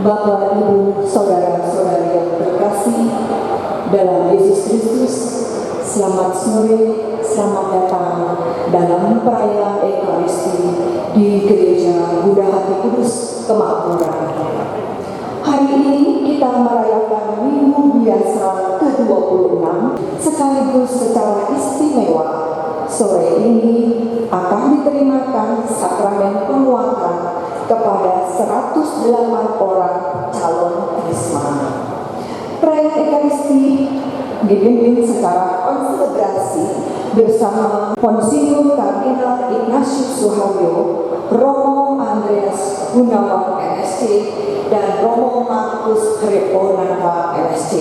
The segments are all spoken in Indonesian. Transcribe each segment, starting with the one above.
Bapak, Ibu, Saudara-saudari yang terkasih dalam Yesus Kristus, selamat sore, selamat datang dalam perayaan Ekaristi di Gereja Buddha Hati Kudus Kemakmuran. Hari ini kita merayakan Minggu Biasa ke-26 sekaligus secara istimewa. Sore ini akan diterimakan sakramen penguatan kepada 108 orang calon Krisma. Perayaan Ekaristi dipimpin secara konselebrasi bersama Monsinyur Kardinal Ignatius Suharyo, Romo Andreas Gunawan MSc, dan Romo Markus Reponata MSc.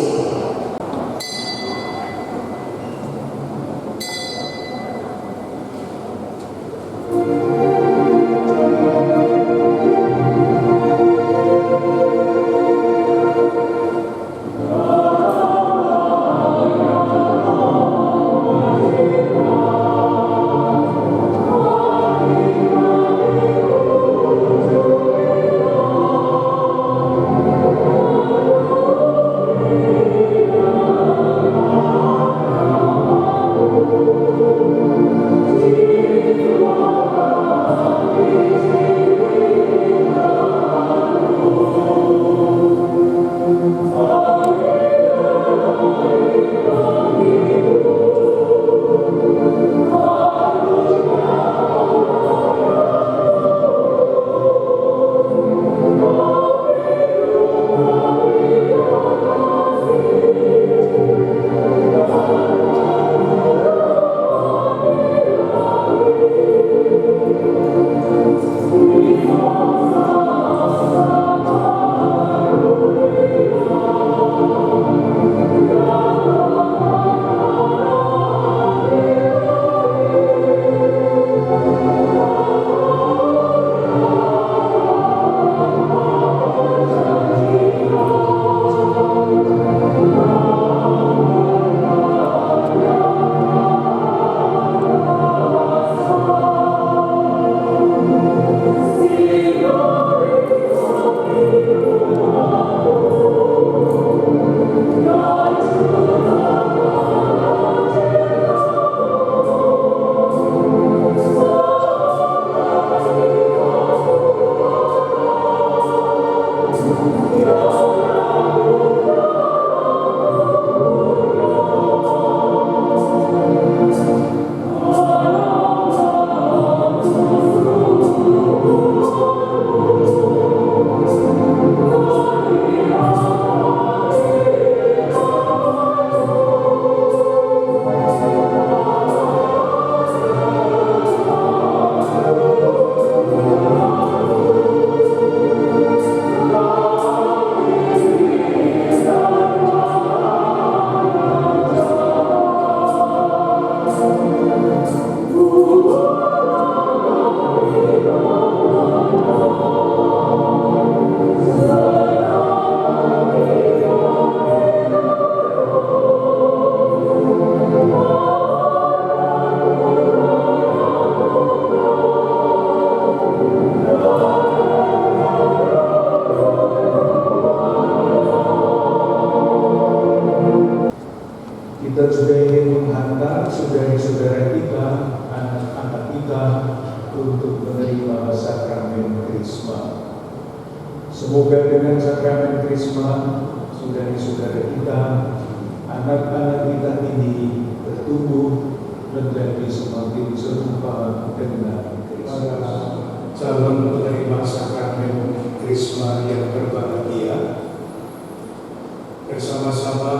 Kita juga ingin menghantar saudara-saudara kita, anak-anak kita untuk menerima sakramen Krisma. Semoga dengan sakramen Krisma, saudara-saudara kita, anak-anak kita ini bertumbuh menjadi semakin serupa dengan Kristus. Calon penerima sakramen Krisma yang berbahagia, bersama-sama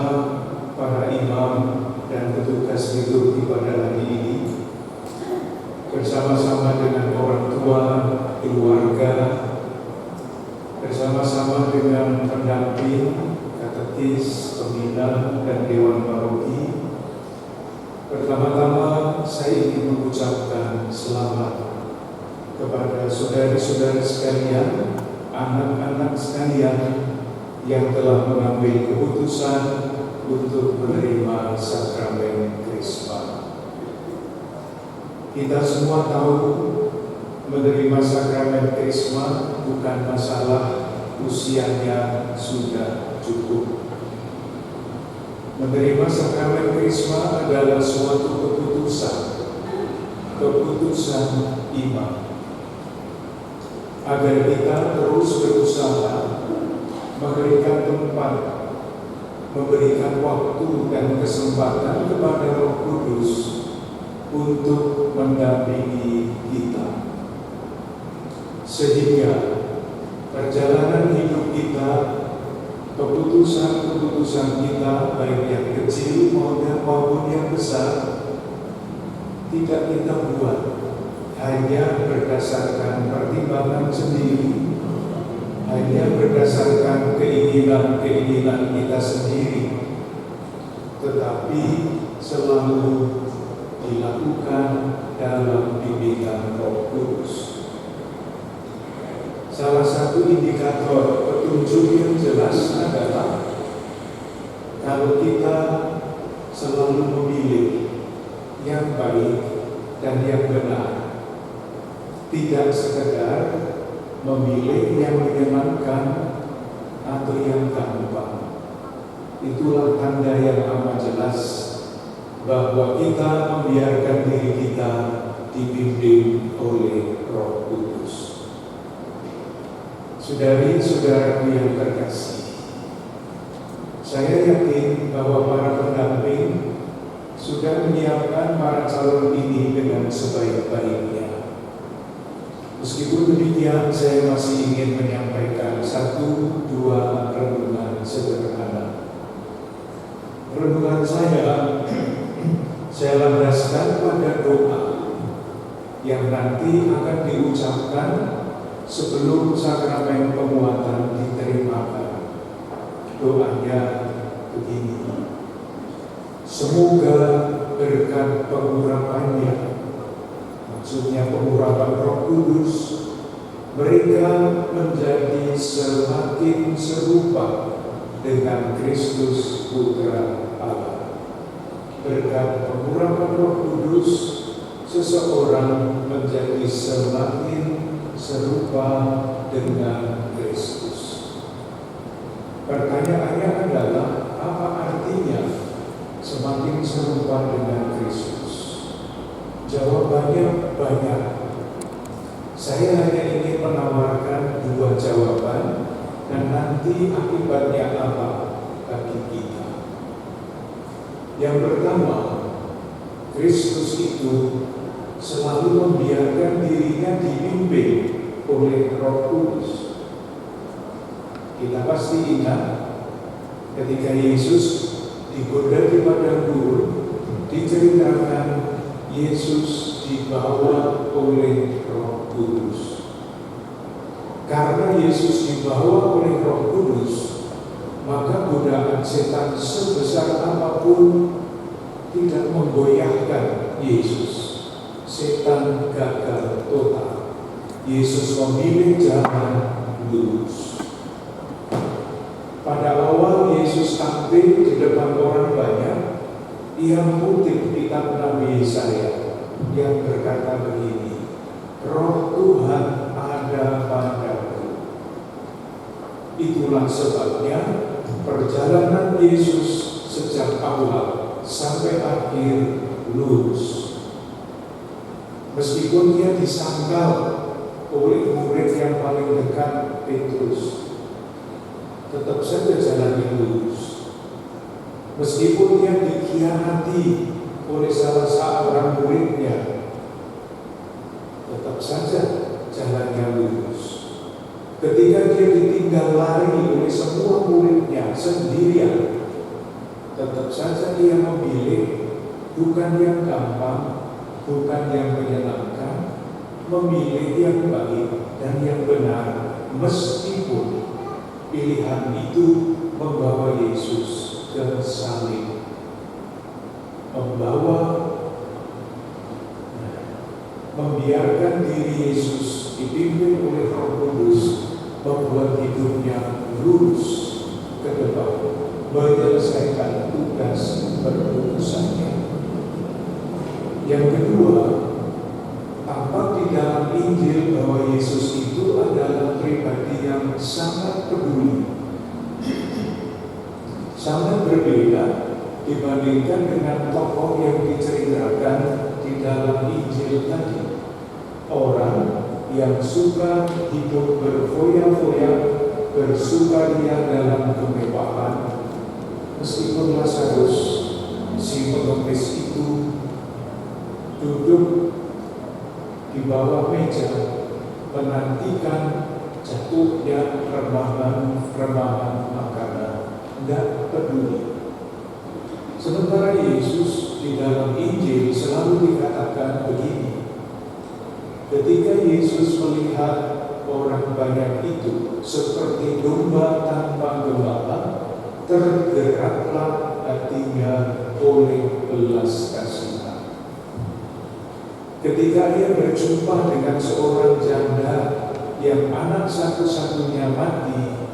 para imam dan petugas liturgi pada hari ini, bersama-sama dengan orang tua, keluarga, bersama-sama dengan pendamping, katekis, pembina, dan dewan paroki. Pertama-tama saya ingin mengucapkan selamat kepada saudara-saudara sekalian, anak-anak sekalian yang telah mengambil keputusan untuk menerima sakramen Krisma. Kita semua tahu menerima sakramen Krisma bukan masalah usianya sudah cukup. Menerima sakramen Krisma adalah suatu keputusan iman. Agar kita terus berusaha memberikan tempat, memberikan waktu dan kesempatan kepada Roh Kudus untuk mendampingi kita, sehingga perjalanan hidup kita, keputusan-keputusan kita, baik yang kecil maupun yang besar, tidak kita buat hanya berdasarkan pertimbangan sendiri, hanya berdasarkan keinginan kita sendiri, tetapi selalu dilakukan dalam bimbingan Roh Kudus. Salah satu indikator petunjuk yang jelas adalah kalau kita selalu memilih yang baik dan yang benar, tidak sekedar memilih yang menyenangkan atau yang gampang. Itulah tanda yang amat jelas bahwa kita membiarkan diri kita dibimbing oleh Roh Kudus. Saudari-saudaraku yang terkasih, saya yakin bahwa para pendamping sudah menyiapkan para calon ini dengan sebaik-baiknya. Meskipun demikian, saya masih ingin menyampaikan 1-2 renungan sederhana. Renungan saya landaskan pada doa yang nanti akan diucapkan sebelum sakramen penguatan diterimakan. Doanya begini: semoga berkat pengurapannya, maksudnya pengurapan Roh Kudus, mereka menjadi semakin serupa dengan Kristus Putra Allah. Berkat pengurapan Roh Kudus, seseorang menjadi semakin serupa dengan Kristus. Pertanyaannya adalah, apa artinya semakin serupa dengan Kristus? Jawabannya banyak. Saya hanya ingin menawarkan 2 jawaban dan nanti akibatnya apa bagi kita. Yang pertama, Kristus itu selalu membiarkan dirinya dibimbing oleh Roh Kudus. Kita pasti ingat ketika Yesus digoda di padang gurun, diceritakan Yesus dibawa oleh Roh Kudus. Karena Yesus dibawa oleh Roh Kudus, maka godaan setan sebesar apapun tidak menggoyahkan Yesus. Setan gagal total. Yesus memilih jalan lurus. Pada awal Yesus tampil di depan orang banyak, Ia mengutip kitab Nabi Yesaya yang berkata begini: Roh Tuhan ada padaku. Itulah sebabnya perjalanan Yesus sejak awal sampai akhir lurus. Meskipun Ia disangkal oleh murid yang paling dekat, Petrus, tetap saja jalannya lurus. Meskipun Ia dikhianati oleh salah seorang muridnya, tetap saja jalannya lurus. Ketika Dia ditinggal lari oleh semua muridnya sendirian, tetap saja Ia memilih bukan yang gampang, bukan yang menyenangkan, memilih yang baik dan yang benar, meskipun pilihan itu membawa Yesus ke salib, membiarkan diri Yesus dipimpin oleh Roh Kudus, membuat hidupnya lurus ke depan, menyelesaikan tugas berurusannya. Yang kedua, tampak di dalam Injil bahwa Yesus itu adalah pribadi yang sangat peduli, sangat berbeda dibandingkan dengan tokoh yang diceritakan di dalam Injil tadi. Orang yang suka hidup berfoya-foya, bersukaria dalam kemewahan, meskipun Lazarus, si pengemis itu, duduk di bawah meja menantikan jatuhnya remahan makanan, tidak peduli. Sementara Yesus di dalam Injil selalu dikatakan begini, ketika Yesus melihat orang banyak itu seperti domba tanpa gembala, tergeraklah hatinya oleh belas kasihan. Ketika ia berjumpa dengan seorang janda yang anak satu-satunya mati,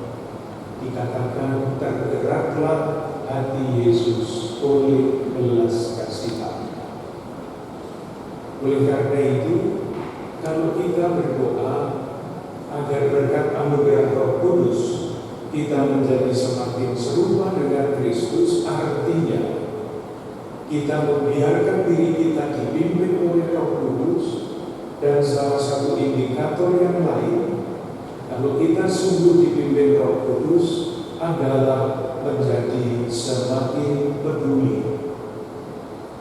dikatakan tergeraklah hati Yesus oleh belas kasihan. Oleh karena itu, kalau kita berdoa agar berkat anugerah Roh Kudus kita menjadi semakin serupa dengan Kristus, artinya kita membiarkan diri kita dipimpin oleh Roh Kudus. Dan salah satu indikator yang lain, kalau kita sungguh dipimpin Roh Kudus, adalah menjadi semakin peduli.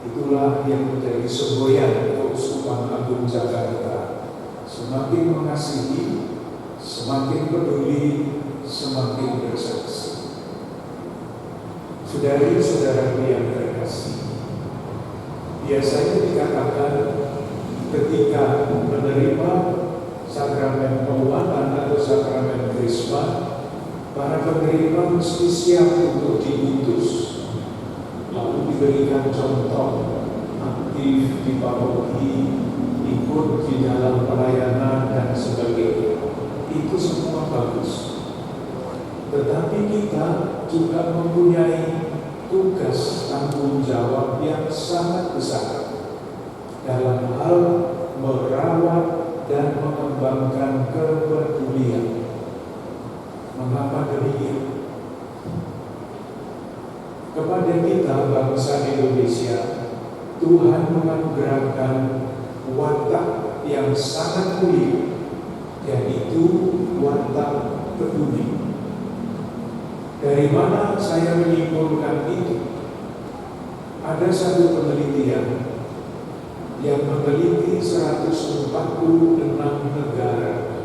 Itulah yang menjadi semboyan Keuskupan Agung Jakarta. Semakin mengasihi, semakin peduli, semakin bersaksi. Saudari-saudaraku yang terkasih, biasanya dikatakan ketika menerima sakramen penguatan atau sakramen Krisma, para penerima mesti siap untuk diutus, lalu diberikan contoh aktif di paroki, ikut di dalam pelayanan dan sebagainya. Itu semua bagus. Tetapi kita juga mempunyai tugas tanggung jawab yang sangat besar dalam hal merawat dan mengembangkan kepedulian. Mengapa demikian? Kepada kita bangsa Indonesia, Tuhan menganugerahkan watak yang sangat mulia, yaitu watak peduli. Dari mana saya menyimpulkan itu? Ada satu penelitian yang meneliti 146 negara,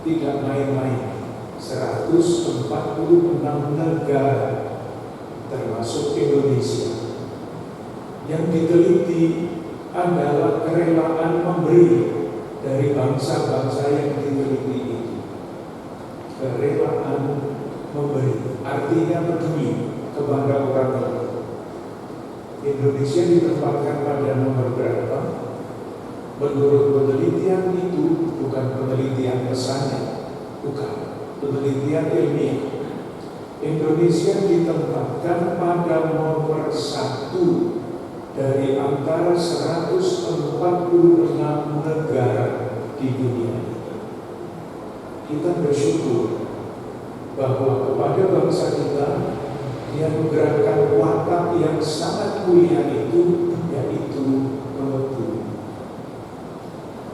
tidak main-main, 146 negara termasuk Indonesia. Yang diteliti adalah kerelaan memberi dari bangsa-bangsa yang diteliti itu. Kerelaan memberi, artinya peduli kepada orang lain. Indonesia ditempatkan pada nomor berapa? Menurut penelitian itu, bukan penelitian pesannya, bukan penelitian ilmiah. Indonesia ditempatkan pada nomor 1 dari antara 146 negara di dunia. Kita bersyukur bahwa kepada bangsa kita Dia menggerakkan watak yang sangat mulia itu, yaitu peduli.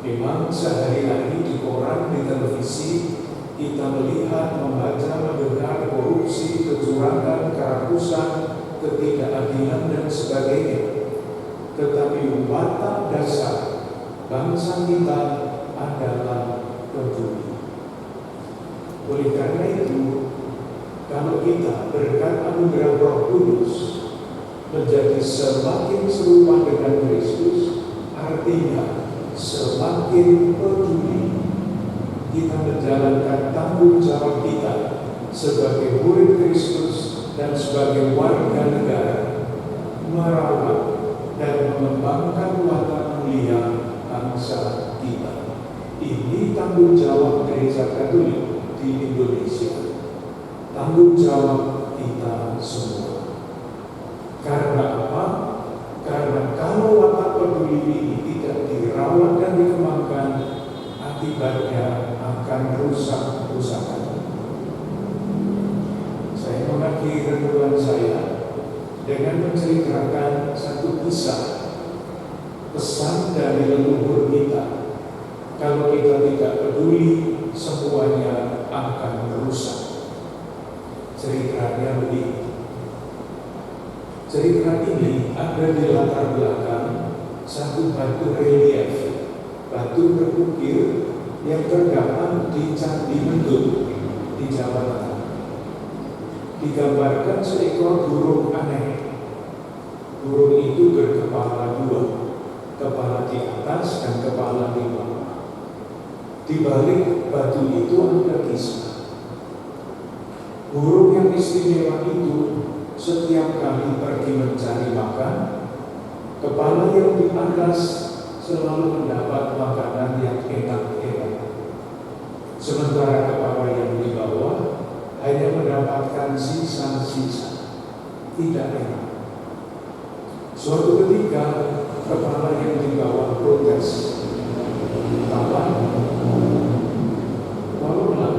Memang sehari-hari di koran, di televisi, kita melihat, membaca, mendengar korupsi, kecurangan, kerakusan, ketidakadilan dan sebagainya. Tetapi watak dasar bangsa kita adalah peduli. Oleh karena itu, kalau kita berkat anugerah Roh Kudus menjadi semakin serupa dengan Kristus, artinya semakin peduli, kita menjalankan tanggung jawab kita sebagai murid Kristus dan sebagai warga negara, merawat dan mengembangkan watak mulia bangsa kita. Ini tanggung jawab Gereja Katolik di Indonesia, tanggung jawab kita semua. Karena apa? Karena kalau watak peduli ini tidak dirawat dan dikembangkan, akibatnya akan rusak kerusakan. Saya mengakhiri renungan saya dengan menceritakan satu kisah pesan dari leluhur kita. Kalau kita tidak peduli, semuanya akan rusak. Ceritanya begini. Cerita ini ada di latar belakang satu batu relief, batu berukir yang terdapat di Candi Mendut di Jawa Tengah. Digambarkan seekor burung aneh. Burung itu berkepala dua, kepala di atas dan kepala di bawah. Di balik batu itu ada kisah. Burung yang istimewa itu setiap kali pergi mencari makan, kepala yang di atas selalu mendapat makanan yang enak-enak. Sementara kepala yang di bawah hanya mendapatkan sisa-sisa, tidak enak. Suatu ketika, kepala yang di bawah protes. Kapan? Tolonglah,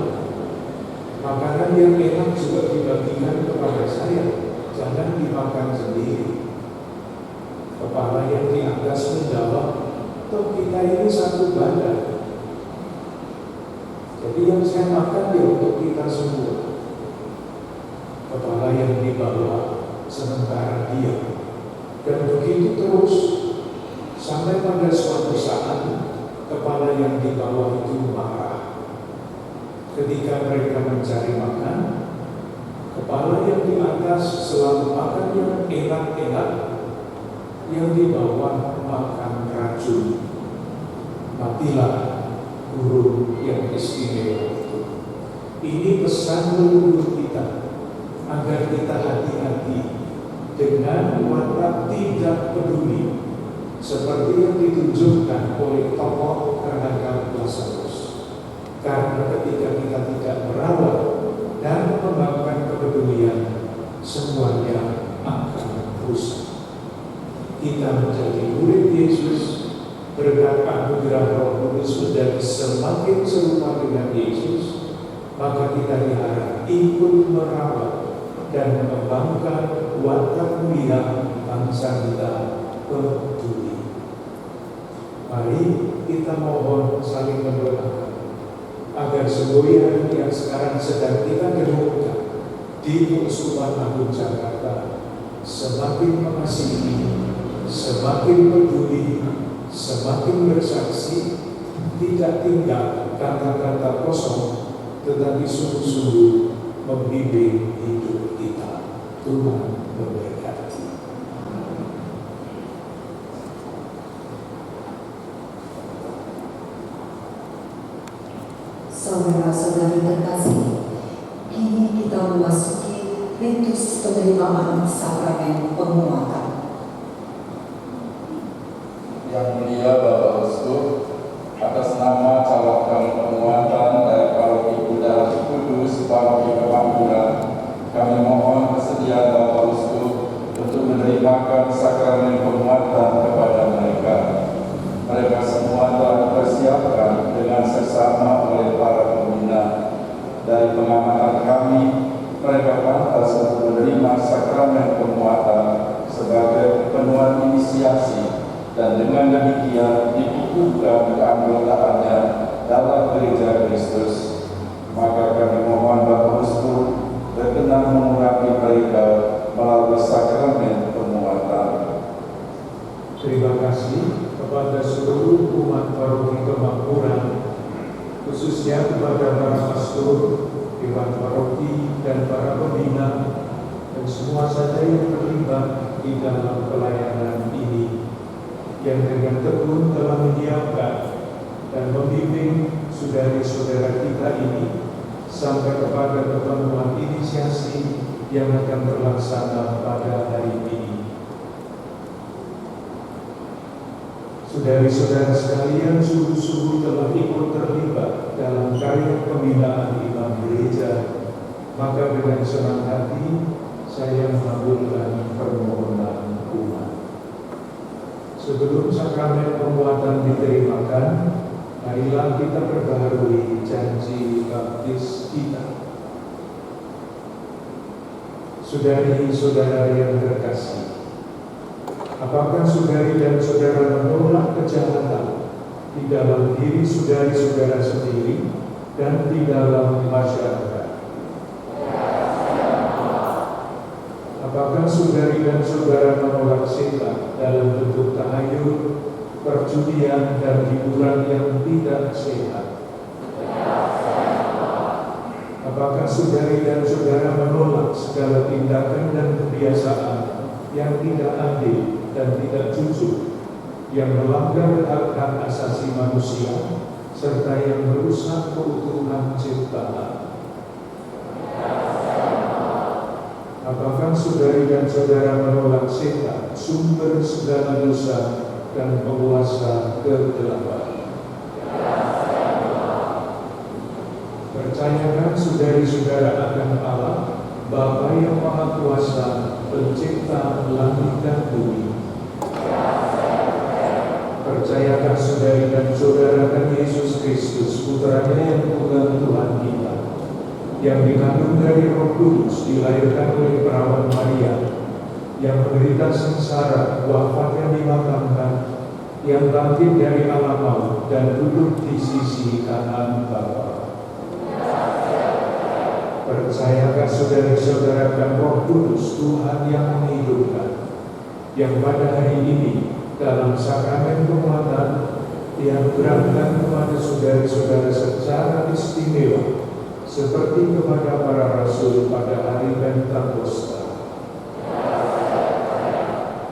makanan yang enak juga dibagikan kepada saya, jangan dimakan sendiri. Kepala yang di atas menjawab, toh kita ini satu badan. Jadi yang saya makan ya untuk kita semua. Kepala yang di bawah sementara diam. Dan begitu terus sampai pada suatu saat kepala yang di bawah itu marah. Ketika mereka mencari makan, kepala yang di atas selalu makan yang enak-enak, yang di bawah makan racun. Matilah burung yang istimewa itu. Ini pesan leluhur kita, agar kita hati-hati dengan watak tidak peduli, seperti yang ditunjukkan oleh tokoh Raga Lazarus. Karena ketika kita tidak merawat dan mengembangkan kepedulian, semuanya akan rusak. Kita menjadi murid Yesus, berkat anugerah Roh Kudus menjadi semakin serupa dengan Yesus, maka kita diharap ikut merawat dan mengembangkan watak mulia bangsa kita peduli. Mari kita mohon saling mendoakan agar semboyan yang sekarang sedang kita dengungkan di Keuskupan Agung Jakarta semakin mengasihi, semakin peduli, semakin bersaksi, tidak tinggal kata-kata kosong, tetapi sungguh-sungguh membimbing hidup kita. Tuhan memberkati. Saudara-saudari terkasih, kini kita memasuki ritus penerimaan sakramen penguatan. Yang mulia Bapak Uskup, atas nama calon penguatan dari Paroki Buddha Kudus Paroki Kemakmuran, kami mohon kesediaan Bapak Uskup untuk menerimakan sakramen penguatan kepada mereka. Mereka semua telah dipersiapkan dengan seksama oleh para pembina. Dari pengamatan kami, mereka pantas untuk menerima sakramen penguatan sebagai penuhan inisiasi, dan dengan demikian dikukuhkan keanggotaannya dalam gereja Kristus. Maka kami mohon Bapak Uskup berkenan mengurangi mereka melalui sakramen penguatan. Terima kasih kepada seluruh umat Paroki Kemakmuran, khususnya kepada para pastor, dewan paroki, dan para pembina, dan semua saja yang terlibat di dalam pelayanan ini, yang dengan tekun telah menyiapkan dan membimbing saudari-saudara kita ini sampai kepada pertemuan inisiasi yang akan terlaksana pada hari ini. Saudari-saudara sekalian, sungguh-sungguh telah ikut terlibat dalam karya pembinaan imam gereja, maka dengan senang hati saya mengabulkan permohonan umat. Sebelum sakramen penguatan diterimakan, Marilah kita perbaharui janji baptis kita. Saudari-saudara yang terkasih, apakah saudari dan saudara menolak kejahatan di dalam diri saudari-saudara sendiri dan di dalam masyarakat? Apakah saudari dan saudara menolak setan dalam bentuk tahayul, perjudian, dan hiburan yang tidak sehat? Apakah saudari dan saudara menolak segala tindakan dan kebiasaan yang tidak adil dan tidak jujur, yang melanggar hak-hak asasi manusia, serta yang merusak keutuhan ciptaan? Apakah saudari dan saudara menolak setan, sumber segala dosa dan penguasa kegelapan? Percayakan saudari-saudara akan Allah, Bapa yang Maha Kuasa, Pencipta langit dan bumi. Percayakan saudari dan saudara akan Yesus Kristus, Putranya yang tunggal Tuhan kita, yang dikandung dari Roh Kudus, dilahirkan oleh perawan Maria, yang menderita sengsara, wafat yang dimakamkan, yang bangkit dari alam maut dan duduk di sisi kanan Bapa. Percayakan saudara-saudara dan Roh Kudus, Tuhan yang menghidupkan, yang pada hari ini dalam sakramen penguatan yang berangkat kepada saudara-saudara secara istimewa, seperti kepada para rasul pada hari Pentakosta.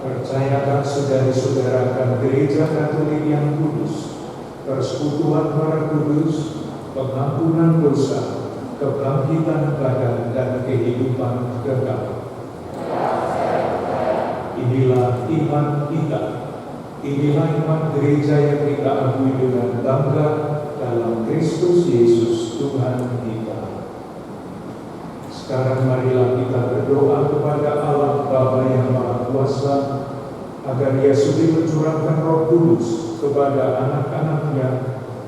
Percayakan saudari-saudara akan Gereja Katolik yang kudus, persekutuan para kudus, pengampunan dosa, kebangkitan badan, dan kehidupan kekal. Inilah iman kita. Inilah iman gereja yang kita akui dengan bangga dalam Kristus Yesus Tuhan kita. Sekarang marilah kita berdoa kepada Allah Bapa yang Maha Kuasa, agar Ia sudi mencurahkan Roh Kudus kepada anak-anaknya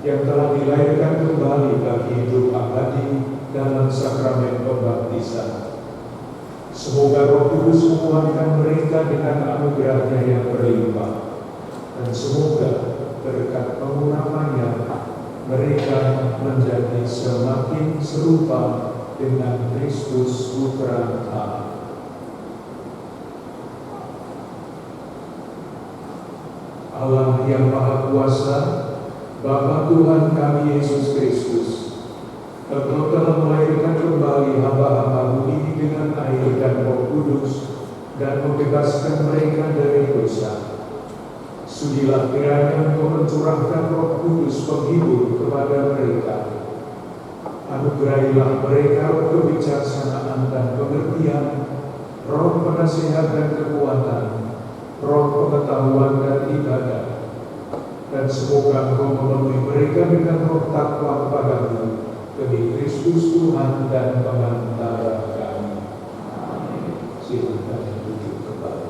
yang telah dilahirkan kembali bagi hidup abadi dalam sakramen pembaptisan. Semoga Roh Kudus menguatkan mereka dengan anugerah-Nya yang berlimpah, dan semoga berkat pengurapannya mereka menjadi semakin serupa dengan Kristus Putra Allah. Allah yang Maha Kuasa, Bapa Tuhan kami Yesus Kristus, Engkau telah melahirkan kembali hamba-hamba-Mu ini dengan air dan Roh Kudus, dan membebaskan mereka dari dosa. Sudilah kiranya Engkau mencurahkan Roh Kudus penghibur kepada mereka. Anugerahilah mereka roh kebijaksanaan dan pengertian, roh penasihat dan kekuatan, roh pengetahuan dan ibadah. Dan semoga Engkau memenuhi mereka dengan roh takwa padamu, demi Kristus Tuhan dan pengantara kami. Silakan duduk kembali.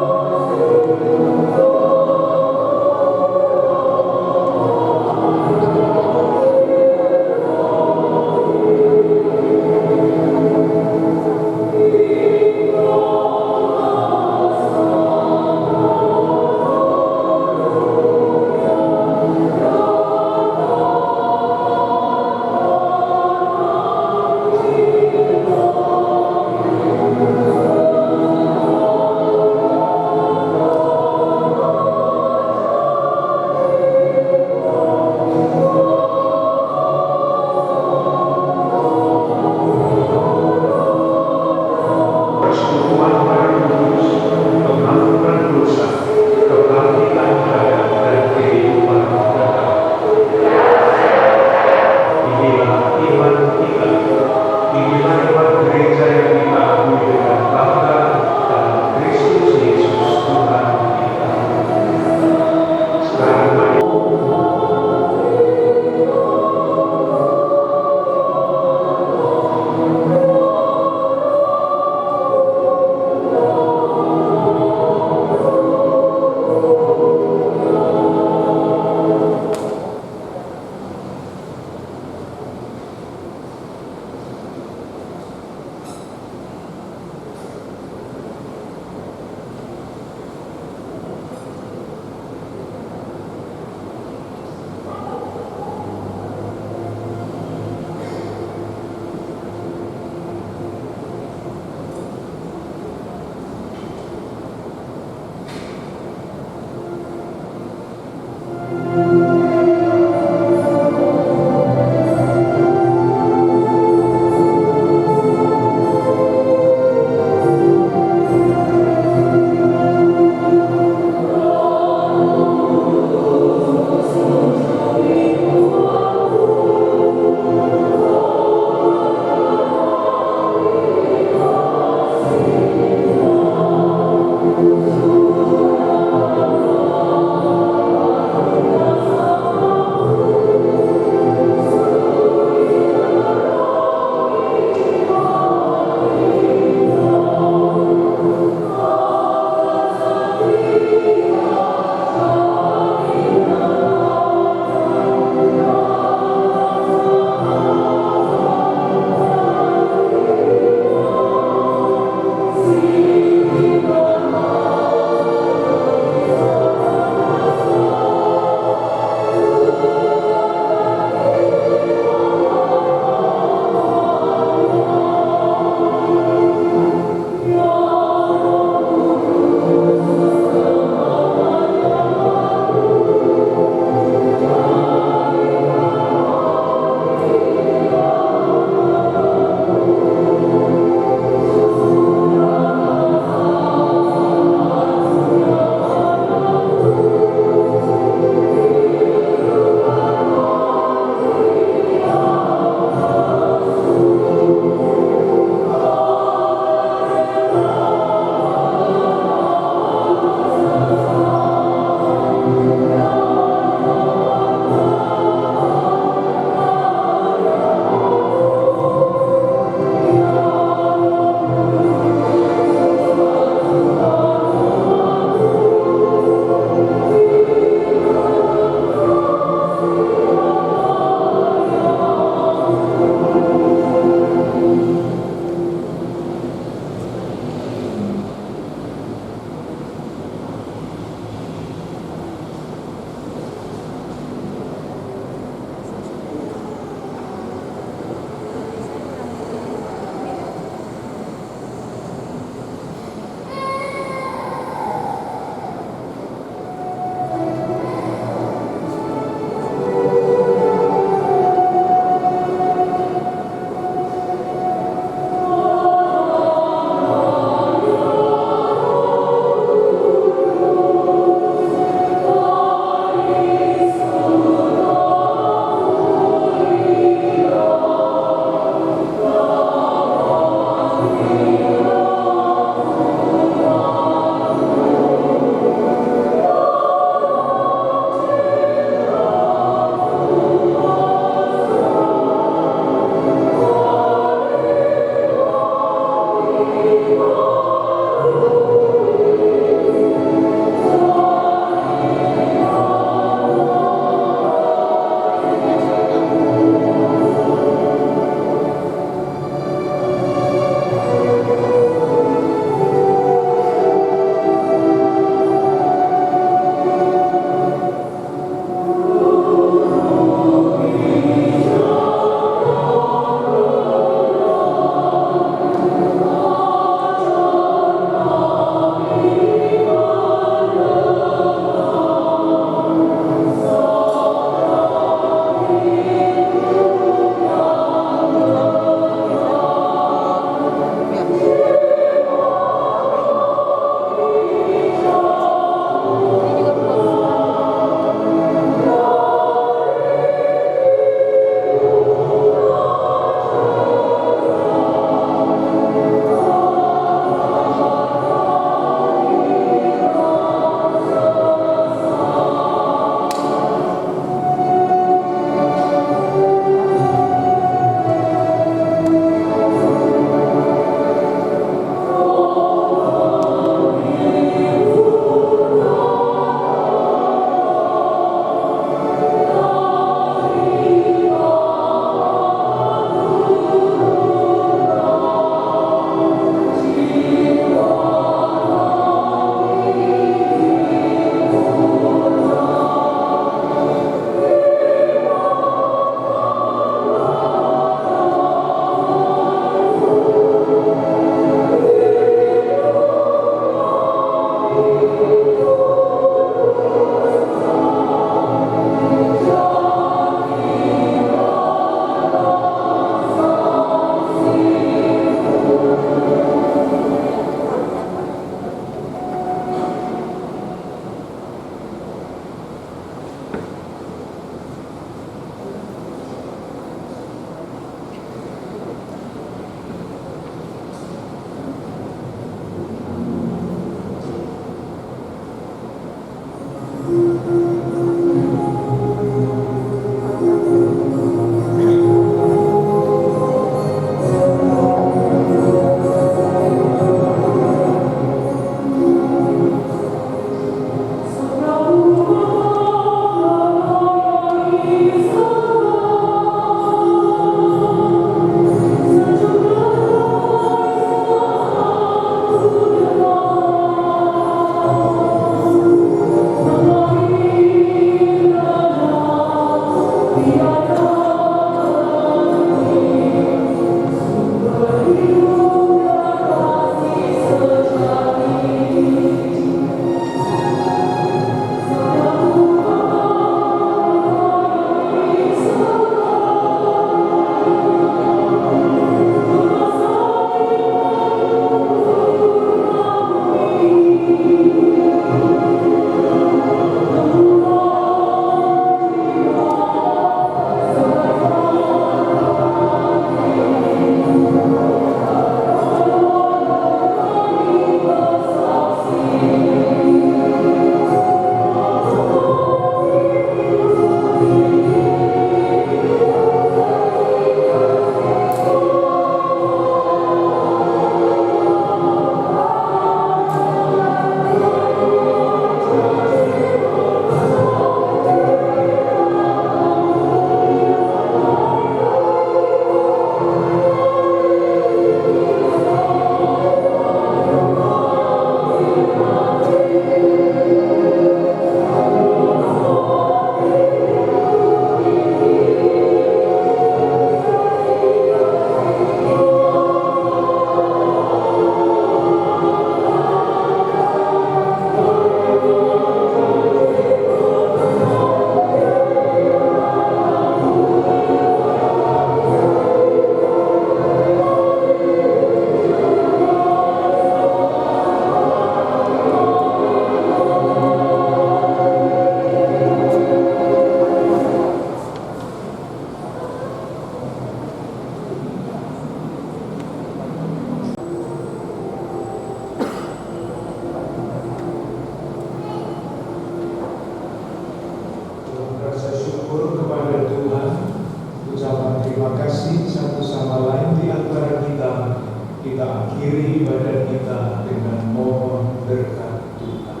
mengakhiri ibadah kita dengan mohon berkat Tuhan.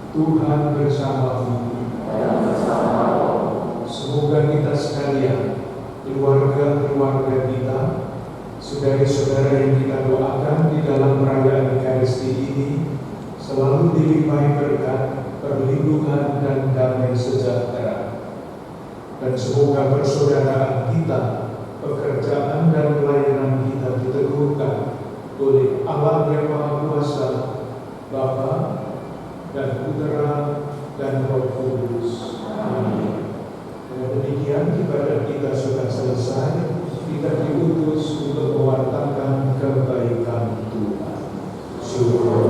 Tuhan bersamamu. Semoga kita sekalian, keluarga-keluarga kita, saudara-saudara yang kita doakan di dalam perayaan Ekaristi ini, selalu dilimpahi berkat, perlindungan, dan damai sejahtera. Dan semoga persaudaraan kita, pekerjaan dan pelayanan kita diteguhkan oleh Allah yang Maha Kuasa, Bapa dan Putra dan Roh Kudus. Amin. Dengan demikian ibadah kita sudah selesai. Kita diutus untuk mewartakan kebaikan Tuhan. Syukur.